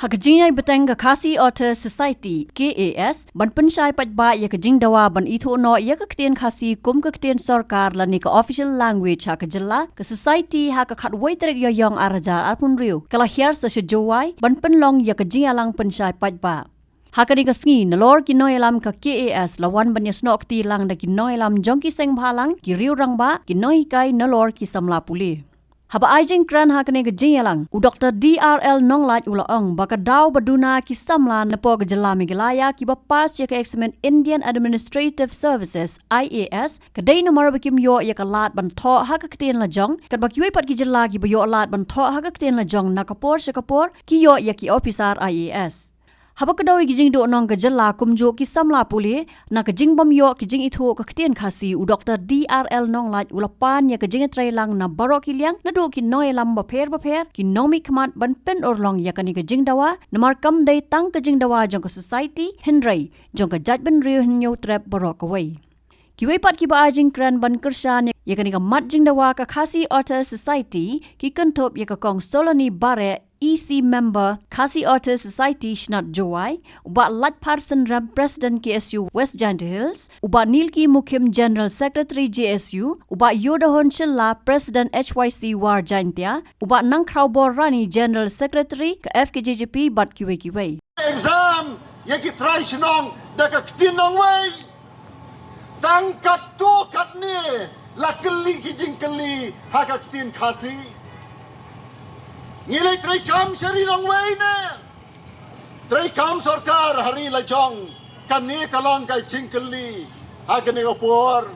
Hakajingai beteng ke Khasi Author Society KAS ban pensyai pajba ya kajing dawa ban itu no ya ketien khasi kum ketien sarkar lani ke official language ha kejela ke society ha ke khatwai trek yo yong araja arpun riu kalahir sa sejowai ban penlong ya kajing alang pensyai pajba hakari ka sngi nalor ki noelam ka KAS lawan ban yasno akti lang da ki noelam jongki seng bhalang ki riu rangba ki noi kai nalor ki samla puli Haba ajing kran hakane ke jingalang u Dr. DRL Nonglaj ulaong baka daw baduna ki samla napo ke jelami gelaya ki bapas ya ke examen Indian Administrative Services IAS ke dai nomor bakim yo ya ka lat ban tho ha ka ktien la jong kat bakiwe pat ki jela ki bayo lat ban tho ha ka ktien la jong na kapor sekapor ki yo ya ki officer IAS Haba kedoi kijing do nong ke jela kumjo ki samla puli na kijing bam yo kijing itu ke ktien khasi u Dr. DRL Nonglaj ulapan ya kijing trailang na barok kiliang na do ki noelam baper ki nomi kmat ban pen orlong ya kani kijing dawa namar kam dai tang kijing dawa jong ke society hindrai jong ke jaj ban riu nyo trap barok away Kiwai pat ki ba ajing kran ban kershan ya kani ka mat jing dawa ka Khasi Author Society ki kentop ya ka kong soloni bare EC member Khasi Author Society Shnat Jowai uba lat person ram president KSU West Giant Hills uba Nilki Mukim General Secretary JSU uba Yodahon Shilla President HYC War Jaintia uba Nang Kraubor Rani General Secretary ka FKJJP bat kiwai exam yaki try shnong daga ktinong way tangkat tu kat ni la keli kijing keli haka ktin khasi Ngilai try kam shari nong way ne try kam sarkar hari la jong kan ni kalong kai chingkeli haka ni opor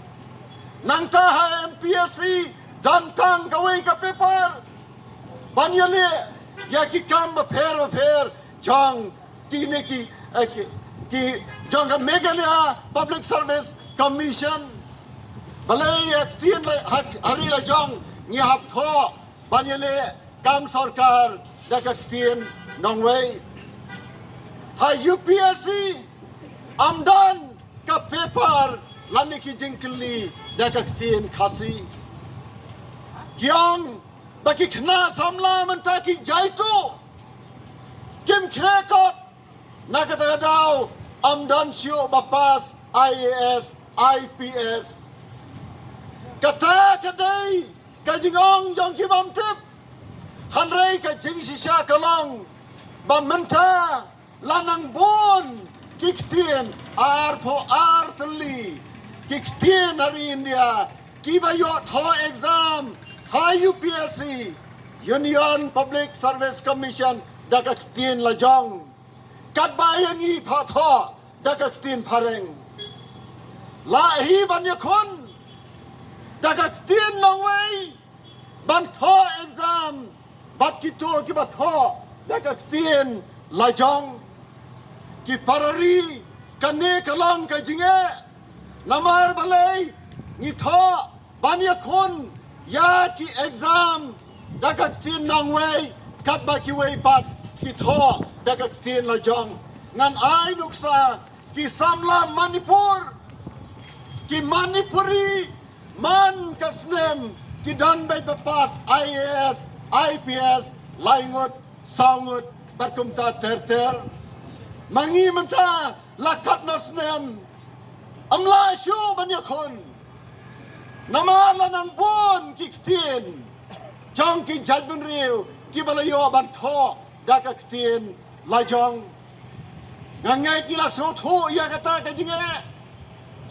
nang ta ha MPSC dan tang kawai ka paper banyale yaki kam ba pher jong ki ne ki jong ka Meghalaya Public Service Commission balai tin hari la jong ni hap tho banyale kam sarkar daga tin nongway ha UPSC amdan ka paper lani ki jingkli daga tin khasi yang baki khna samla manta ki jaitu kim khrekot nakata daw amdan sio bapas IAS IPS kata kadai kajingong jong ki bamtip hanrei kajing sisha kalong bamenta lanang bon kiktien arpo artli kiktien hari India kibayo tho exam high UPSC Union Public Service Commission daga kiktien lajong katbayangi phatho daga kiktien pareng lahi banyakon daga kiktien longway ban tho exam bat kito ki bat tho daga kiktien lajong ki parari kane kalong ka jinge namar balai ni tho banyakon ya ki exam daga kiktien longway katba ki way pat ki tho daga kiktien lajong ngan ai nuksa ki samla Manipur ki Manipuri man kasnem ki dan bay bapas IAS IPS laingot sangut berkumta terter mangi menta lakat nasnem amla shu banyakon namala nang bon kiktin jong ki jadbun riu ki balayo ban tho daga ktin lajong ngangai kila so tho ya kata ka jinge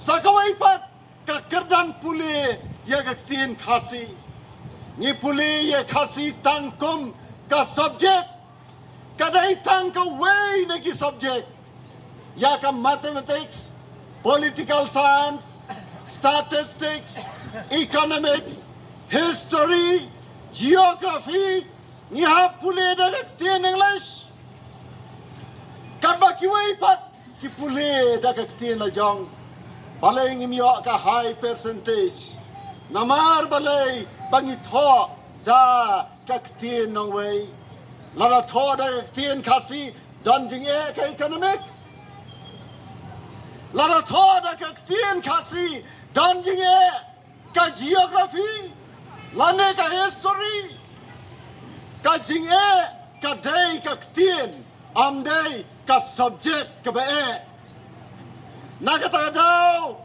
sakawai pat ka kerdan puli ya ka ktin khasi ni puli ya khasi tangkum ka subject kadai tang ka way na ki subject ya ka mathematics political science statistics economics history geography ni ha puli da ktin English Karba kiwai pat ki pule da ka ktin la jong balai ngimyo ka high percentage namar balai bangi tho da ka ktin nong way la tho da ktin khasi dan jing e ka economics la tho da ka ktin khasi dan jing e ka geography la ne ka history ka jing e ka dai ka ktin amdai ka subject ka bae nakata daw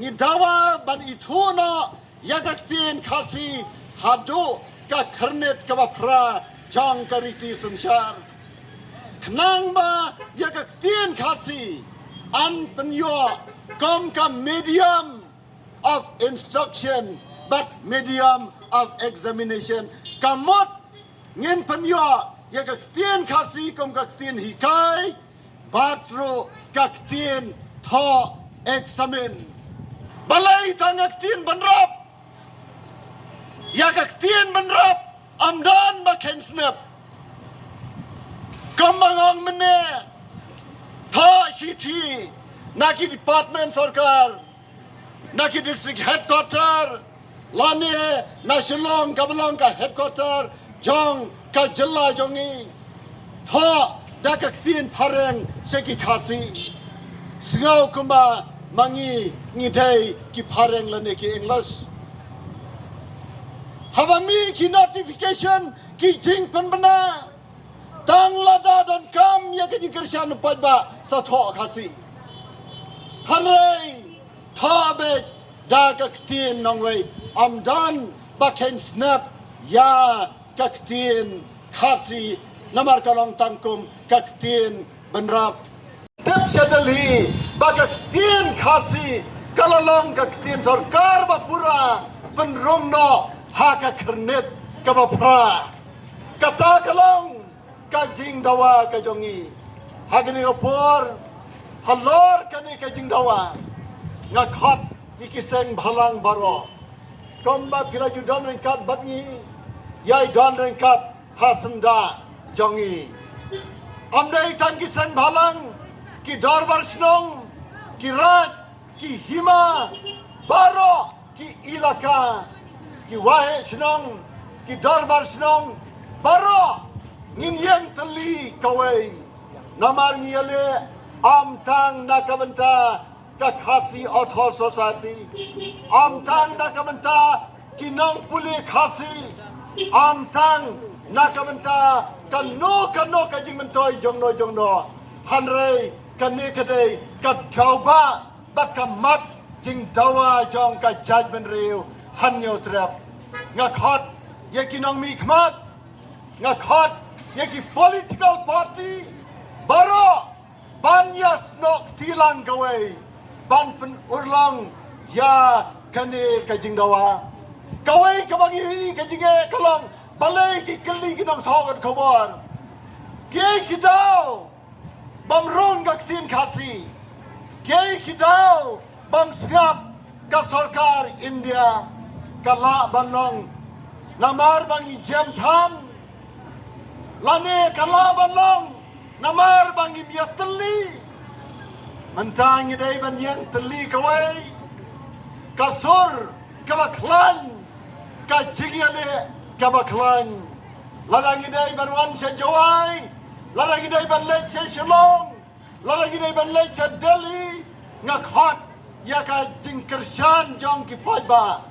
ni dawa ban ituna yagaktin khasi hadu ka kharnet ka bapra jang kariti samsar knang ba yagaktin khasi an penyo kom ka medium of instruction but medium of examination kamot ngin penyo yagaktin khasi kom kaktin hikai batro kaktin tho examine balai tangaktin banrap yagaktin banrap amdan bakhen snap kambangong mene tho city naki department sarkar naki district headquarter lane national kabalong ka headquarter jong ka jilla jongi tho dakaktin pareng seki khasi singau kuma mangi ngidai ki pareng lane ki english habami ki notification ki jing penbena tang lada dan kam ya ki kersan padba sa tho khasi hanrei tho be dakaktin nongwei amdan bakhen snap ya kaktin khasi namar kalong tangkum kaktin benrap tep sedali bagaktin khasi kalalong kaktin sarkar bapura penrongno haka kernet kabapra kata kalong kajing dawa kajongi hagni opor halor kani kajing dawa ngakhot ikiseng bhalang baro komba pilaju don ringkat batni yai don ringkat hasenda jongi amdai tangki sang bhalang ki dorbar snong ki raj ki hima baro ki ilaka ki wahe snong ki dorbar snong baro ngin yang teli kawai namar ngiyale amtang nakabenta ka khasi author society amtang nakabenta ki nong puli khasi amtang nakabenta kano kajing mentoy jongno hanrei kani kadai kat kauba bat kamat jing dawa jong ka judgment riu hanyo trap ngakhot ye kinong mi khmat ngakhot ye ki political party baro banyas nok tilang kawai ban pen urlang ya kani kajing dawa kawai kabangi kajinge kalong balai ki keli kinong thogat khabar ke kidau bam rong kaktin khasi ke kidau bam sngap ka sarkar India kala balong namar bangi jam than lane kala balong namar bangi miatli mentangi dai ban yang teli kawai kasur kabaklan ka jigiale kabaklan larang idai banwan sa Jawai larang idai ban lech sa Shillong larang idai ban lech sa Delhi ngakhot ya ka jingkersan jong ki pajba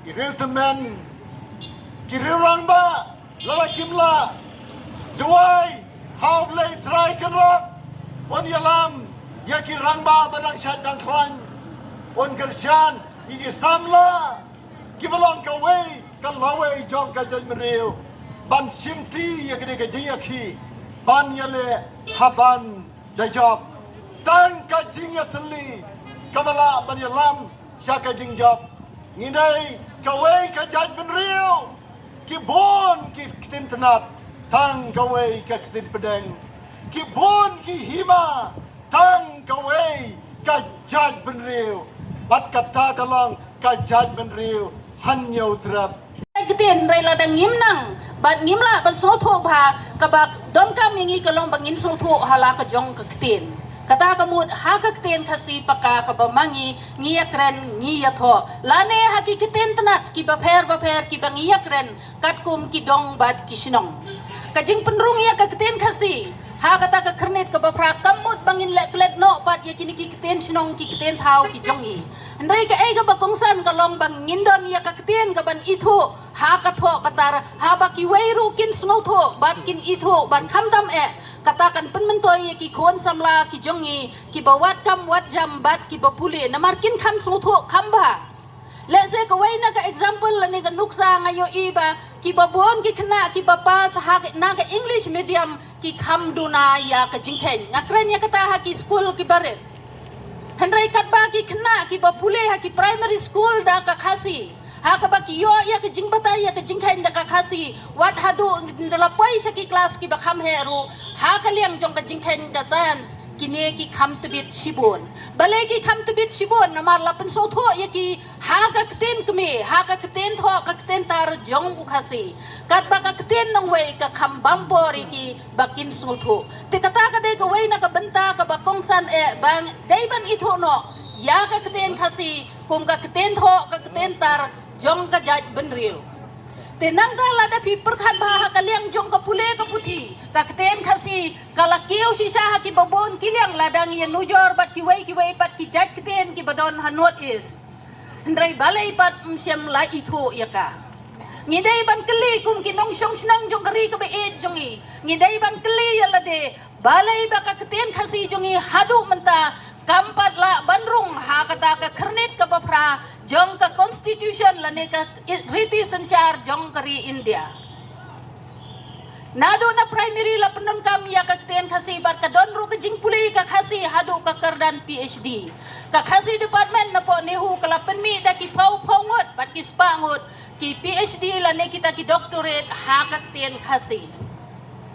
iriu temen kirirang ba lalakimla duai haublai try kerot on yalam ya ki rangba badang syat dang klan on kersan igi samla kibalong kawai kalawai jong ka jaj meriu ban simti ya kene ka jiyaki ban yale haban dajab tang ka jiya teli kamala ban yalam syaka jingjab ngidai kawai ka jaj meriu ki bon ki tintenat tang kawai ka tin pedang ki bon ki hima tang kawai ka jaj meriu bat kata kalong ka jaj meriu hanyo trap Ketin rai ladang ngimnang bat ngimla ban soto bha kabak dom kam ngi kalong bangin soto hala ka jong ka ketin kata kamut ha ka ketin khasi paka ka bamangi ngiyakren ngiyatho lane haki ketin tenat ki baper ki bangiyakren katkum ki dong bat ki sinong kajing penrung ya ka ketin khasi ha kata ka kernit ka bapra kamut bangin le klet no pat ya kini ki keten sinong ki keten thau ki jongi andai ka ei ka bakongsan ka long bang ngindon ya ka keten ka ban itho ha ka tho katar ha ba ki weiru kin sngo tho bat kin itho bat khamdam katakan penmentoy ki kon samla ki jongi ki bawat kam wat jam bat ki bapule namarkin kham sngo tho khamba let's say ka waina ka example lani ka nuksa ngayo iba ki babon ki kena ki bapa sahag na ka English medium ki kham duna ya ka jingken ngakren ya kata ha ki school ki baret handrai katba ki kena ki bapule ha ki primary school da ka khasi ha ka ba ki yo ya ka jingbata ya ka jingken da ka khasi wat hadu dalapai sa ki class ki bakham heru ha ka liang jong ka jingken ka science kini ki kham tebit sibon balai ki kham tebit sibon namar lapen so tho ya ki ha ka keten kme ha ka keten tho ka keten tar jong u khasi kat ba ka keten nang wei ka kham bampor ki bakin so tho te kata ka dei ka wei na ka benta ka bakong san bang dei ban i tho no ya ka keten khasi kum ka keten tho ka keten tar jong ka jaj ben riu tenang dala da pi perkhat bah kaliang jong ka pule ka puthi ka keten khasi kala keu sisa ha ki babon kiliang ladang ye nujor bat ki wei pat ki jat keten ki badon hanot is ndrai balai pat msiam la itho ya ka ngidai ban keli kum ki nong song snang jong kari ka be et jongi ngidai ban keli ya lade balai ba ka keten khasi jongi hadu menta kampat la bandrung ha kata ka kernit ka bapra jong ka constitution lane ka riti sensyar jong kari India nado na primary la penon kam ya ka keten khasi bat ka don ru ka jing puli ka khasi hadu ka kerdan PhD ka khasi department na po nehu kala penmi da ki pau ngot bat ki spa ngot ki PhD lane kita ki doctorate ha ka keten khasi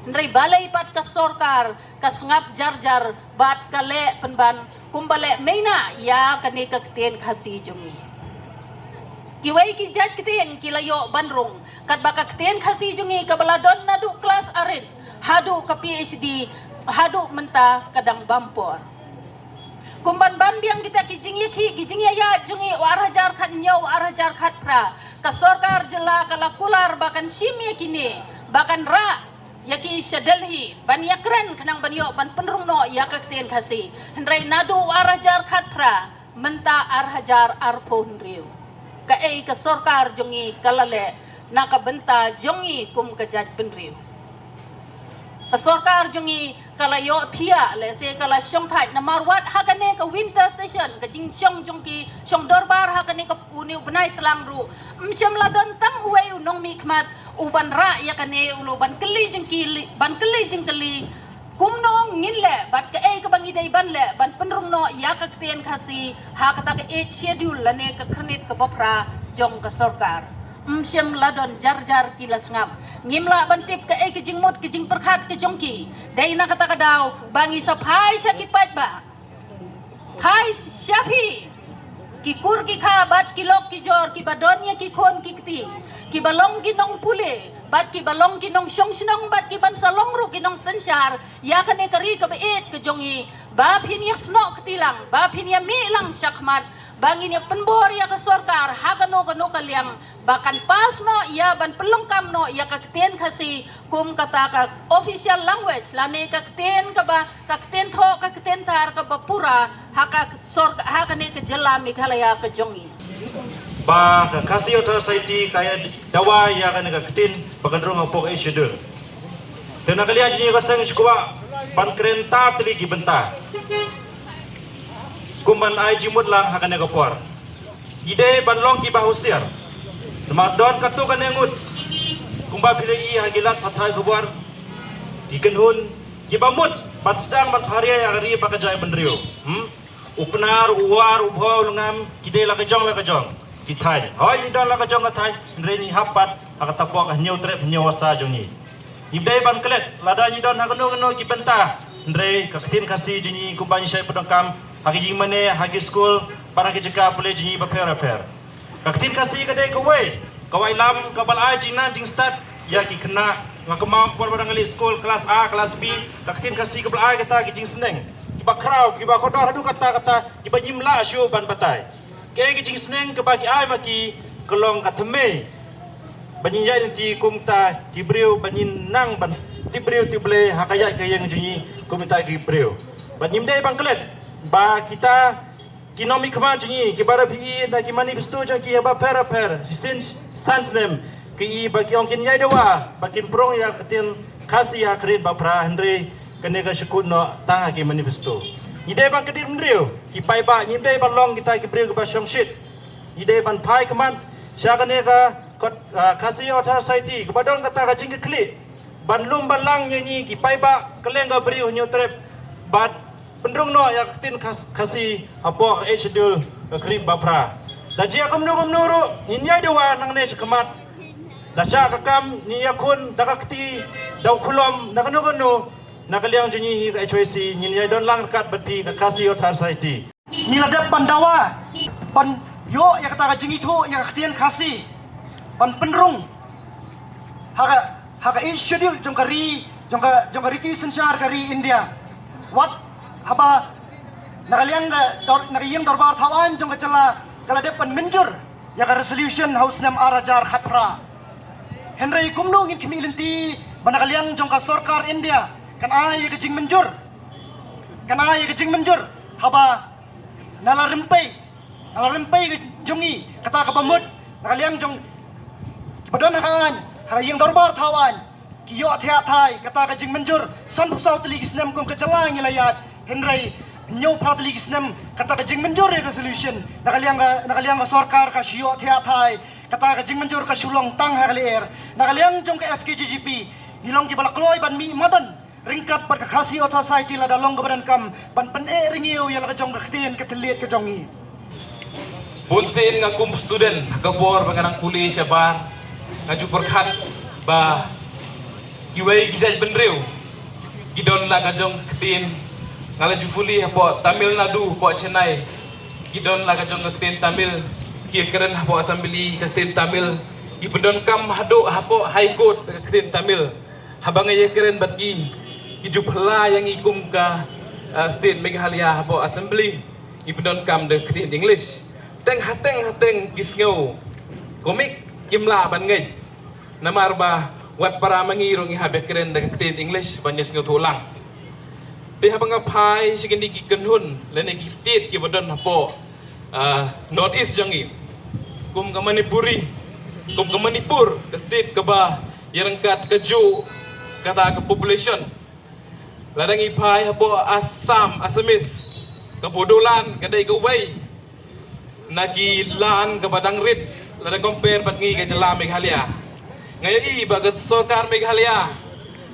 ndrai balai pat ka sorkar ka sngap jarjar bat ka le penban kumbale meina ya kani ka keten khasi jongi kiwai ki jat keten kilayo bandrung kat baka keten khasi jongi ka baladon nadu kelas arin hadu ka PhD hadu menta kadang bampor kumban ban biang kita kijing ya jongi warajar khat nyaw warajar khat pra ka sorkar jela kala kular bakan simya kini bakan ra yaki sa Delhi ban yakren kanang banyo ban penrung no yakakten khasi hendrai nadu arajar khatra menta arhajar arpon riu ka ei ka sorkar jongi kalale nakabenta jongi kum kajat penriu ka sorkar jongi kalayo thia le se kala shong thai namarwat hakane ka winter session ka jingchong jongki shong dorbar hakane ka puniu benai telang ru msyam ladon tang wei nong mi khmat uban ra ya kane ulo ban keli jengkeli kumno ngin le bat ka ei ka bangi dai ban le ban penrung no ya ka kten khasi ha kata ka e schedule lane ka khnit ka bapra jong ka sorkar msyam ladon jar kilas ngam ngimla bantip ka ei ka jingmot ka jing perkhat ka jongki dai na kata ka daw bangi saphai sa kipat ba hai syafi ki kur ki kha bat ki lok ki jor ki badonya ki khon ki kti ki balong ki nong pule bat ki balong ki nong shong sinong bat ki ban salong ru ki nong sensyar ya kane kari ka beet ke jongi ba phin yak snok tilang ba phin ya mi lang syakmat bangin ya penbor ya ka sorkar ha kano kaliang bakan pas no ya ban pelengkam no ya ka kten khasi kum kata ka official language lane ka kten ka ba ka kten tho ka kten tar ka bapura ha ka sorkar ha kane ka jela Meghalaya ka jongi ba ka kasi otor society kaya dawa ya kan ka ktin pagandrong ang pok schedule dan nakalian siya ka sang chukwa ban krenta tili ki benta kumban ai jimut lang hakan ka por ide ban long ki bahusiar Namadon katu kan engut kumba pilih hagilat pathai kubar dikenhun kibamut patstang matharia yagari pakajai bendrio upnar uwar ubho lungam kide la kajong kithai hoi don la kajong kathai reni hapat hakatapok hnyau trep hnyau wasa jongi ibdai ban klet lada ni don hakano ki benta ndre kaktin kasi jini kumbani sai pedongkam hagi mane hagi school para kijeka pule jini bafer kaktin kasi kadai kawai lam kabal ai jingnan jing start ya ki kena ngakamam por barang school kelas A kelas B kaktin kasi kabal ai kata ki jing seneng ki bakrau ki ba kodor hadu kata ki ba jimla syu ban batai ke ki jing seneng ke bagi ai maki kelong kateme banin jai nanti kumta ki briu banin nang ban tibriu tible hakayat ke yang junyi komentar ke briu. Bat nimdai bangkelet ba kita kinomi kema junyi ke bara pi da ki manifesto ja ki ba per si sans nem ke I ba ki ongkin nyai dewa ba kin prong ya ketin kasih ya kredit ba pra Henry kene ka syukut no tang ki manifesto. Idai bang kedir mendriu ki pai ba nimdai ba long kita ki briu ke ba syong shit. Idai ban pai keman sya kene ka kasih otar society kepadon kata kacing ke klik ban lum ban lang nyanyi ki pai ba keleng ga briu nyo trep bat pendrung no ya ketin kasih apa schedule krim bapra da jia kam no ro ninya dewa nang ne sekemat da sya kakam niya kun da kakti da kulom na kanu kanu na kaliang junyi hi HYC ninya don lang kat bati ka kasih otar society ni ladap pandawa pan yo ya kata kacing itu ya ketin kasih pan penrung haka schedule jong kari ti sensyar kari India wat haba nakaliang darbar tawan jong kacala kala de pan menjur ya ka resolution house nam arajar khatra Henry kumno ngin kimilinti banakaliang jong ka sarkar India kan ay ka jing menjur haba nala rempei jongi kata ka bamut nakaliang jong Padon hakan, hayang darbar tawan, kiyo thai kata ka jing menjur, san pusau teligis nem kong kacalang ilayat, Henry nyo pra teligis nem kata ka jing menjur ya resolution, nakaliang ka sarkar ka siyo thai, kata ka jing menjur ka sulong tang hakalier, nakaliang jong ka FKGGP, nilong ki balakloy ban mi madan, ringkat pat ka khasi o society la dalong ka kam, ban pen ringiyo yala ka jong ka ktin ka telit ka jongi. Bunsin nga kum student kabor banganang kuli siya bar ngaju perkat ba kiwai gizaj benreu gidon la kajong ketin ngalaju puli hapo Tamil Nadu po Chennai gidon la kajong ketin Tamil ki keren hapo assembly ketin Tamil ki bedon kam hado hapo high court ketin Tamil habang ye keren bat ki jupla yang ikum ka state Meghalaya hapo assembly ki bedon kam de ketin English teng hateng kisngau komik kimla ban ngai namar ba wat para mangirong ihabek keren da ketin English banyas ngotulang te habang apai sigindi gikenhun lene gi state ki bodon hapo north east jangi kum ka Manipuri kum ka Manipur ka state ka ba yarangkat ka ju kata ka population ladang ipai hapo Assamese ka Bodolan kadai ka Wai nagi lan ka Badang Rit lada compare bat ngi ka jala Meghalaya ngaya I ba ka sarkar Meghalaya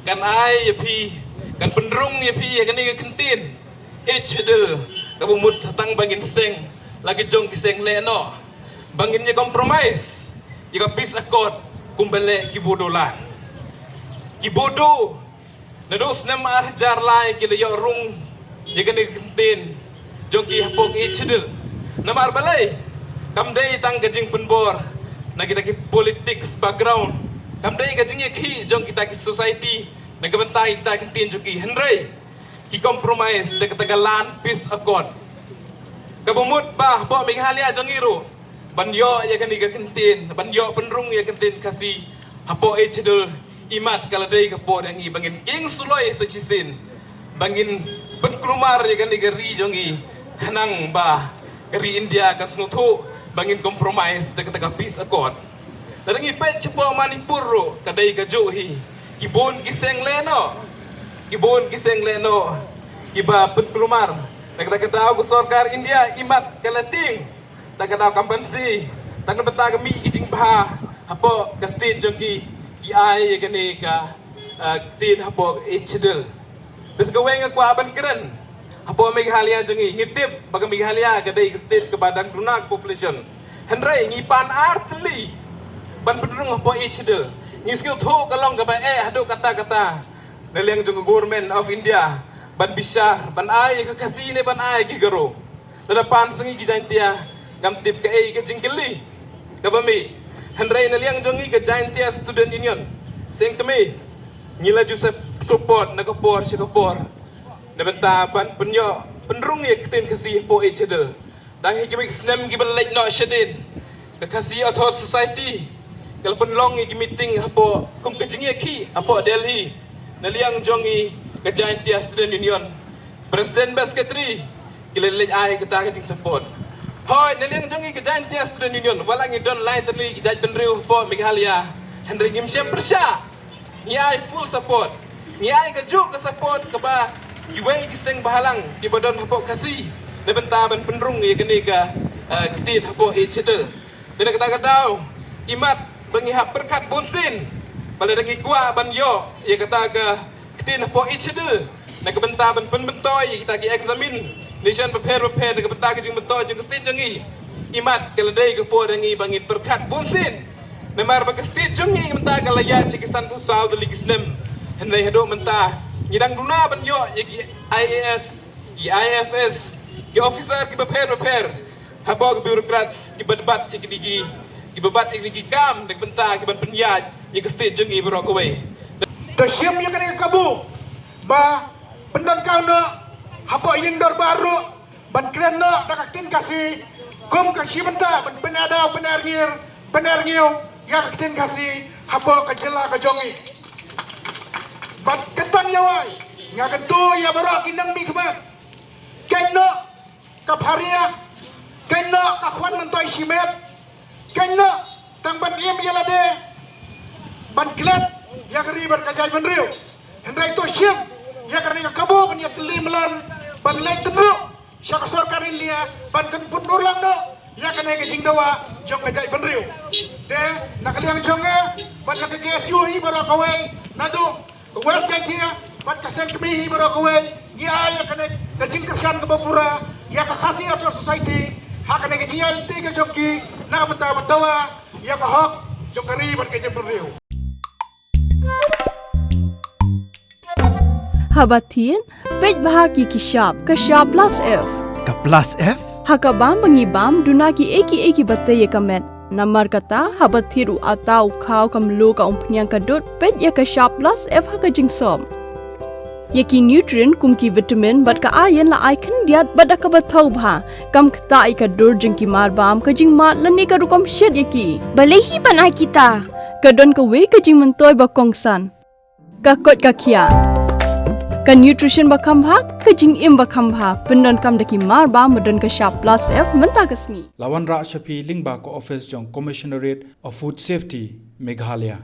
kan ai yapi kan pendrung yapi kan ni kentin hdl ka bumut satang bangin seng lagi jong kiseng le no bangin nya compromise ya ka peace accord kumbele ki Bodolan ki bodo nados nam arjar lai ki le yo rung ya kan ni kentin jong ki hapok hdl namar balai kamdai tang gajing penbor na kita ki politics background kamdai gajing ki jong kita ki society na gabantai kita kintin juki Henry ki compromise de katagalan peace accord kabumut ba po Meghalaya jong iro banyo ya kan iga kintin banyo penrung ya kintin kasi hapo hdl imat kaladai kapo yang i bangin king suloy sa chisin bangin penklumar ya kan iga ri jong i kanang ba kari India kan snutu bangin compromise dekat peace accord dadangi pet cepo Manipur ro kadai ka johi kibon kiseng leno kiba penkelumar dekat daw ko sarkar India imat kalating dekat daw kampansi tangan beta kami ijing bah hapo ka state jongki ki ai gani ka tin hapo hdl des gaweng ko aban keren Apo Meghalaya jangi ngitip baga Meghalaya kadai state ke Badang Dunak population Henry ngipan artli ban pendrung apo hdl ngiskil tho kalong ka ba hado kata naliang jong government of India ban bisyar ban ai ka kasine ban ai ki garo lada pan sengi ki jaintia gam tip ka ka jingkeli ka bami Henry naliang jongi ka jaintia student union sing kami ngila Joseph support nakapor sikapor Nabenta ban penyo penrung ya ketin kasih po hdl dah hikimik senam giban lek no shedin kasih author society kalau penlong gi meeting hapo kum kejing ki hapo Delhi naliang jongi ke Giant Tia Student Union President Basketry kilelej ai kita ke jing support hoi naliang jongi ke Giant Tia Student Union walangi don lai terli ijaj benriu po Meghalaya Henry Ngim Syam Persya ni ai full support ni ai ke juk ke support ke ba giwei giseng bahalang di badon hapo kasih de benta ban penrung ye kene ka ketin hapo e chede de kata katau imat bangi hap perkat bonsin pada dengi kuah ban yo ye kata ke ketin hapo e chede na ke benta ban penbentoy kita gi examine nation prepare de ke benta ke jing bentoy jing state jangi imat ke ledai ke po dengi bangi perkat bonsin na mar ba ke state jangi benta ke laya cikisan pusau de ligisnem henai hado menta ngidang duna ban yo ye IAS IFS ki officer ki prepare habog bureaucrats ki badbat ki babat ki kam dek benta ki ban penyaj ye ke state jengi berok away The siam yang kena kabu ba pendan kau na hapo yindor baru ban kren na takaktin kasih kum kasih benta ban penada benar ngir ya kaktin kasih hapo kajela kajongi bat ketang yawai ngakan tu ya berok kinang mi kemat kena kapharia kena kakhwan mentoy simet kena tang ban im yalade ban klet ya kari berkajai benriu hendai to siam ya kari kabo ban ya teli melan ban lek tenu syak sorkar ilia ban kan pun ulang no ya kena ke jingdawa jong kajai benriu te nakaliang jonga ban nak ke siui barakawai nadu West Jaya bat kaseng kemihi barakawai ya ya kena ke jing kersan ke bapura ya ke khasi atau society hakane ke jia inti ke joki na menta mendawa ya ke hok jokari ban ke jemriu Habatin, pej bahagi kishap plus F. Ka plus F? Hakabam bangibam dunaki eki batte ye kamet. Namar kata habathiru atau khau kamlu ka umpnyang kadut pej ya kishap plus F haka jingsom. Yaki nutrient kumki vitamin bat ka ayen la icon diat bat ka bathau bha kam khta ai ka dur jingki mar bam ka jing mat lani ka rukom shed yaki. Balehi banai kita. Kadon ka we ka jing mentoy ba kongsan. Ka kot ka kia. Ka nutrition bakam bha ka jing im bakam bha pendon kam daki mar ba madon ka sharp plus F menta kasni Lawan Ra Shafi Lingba ko office jong Commissionerate of Food Safety Meghalaya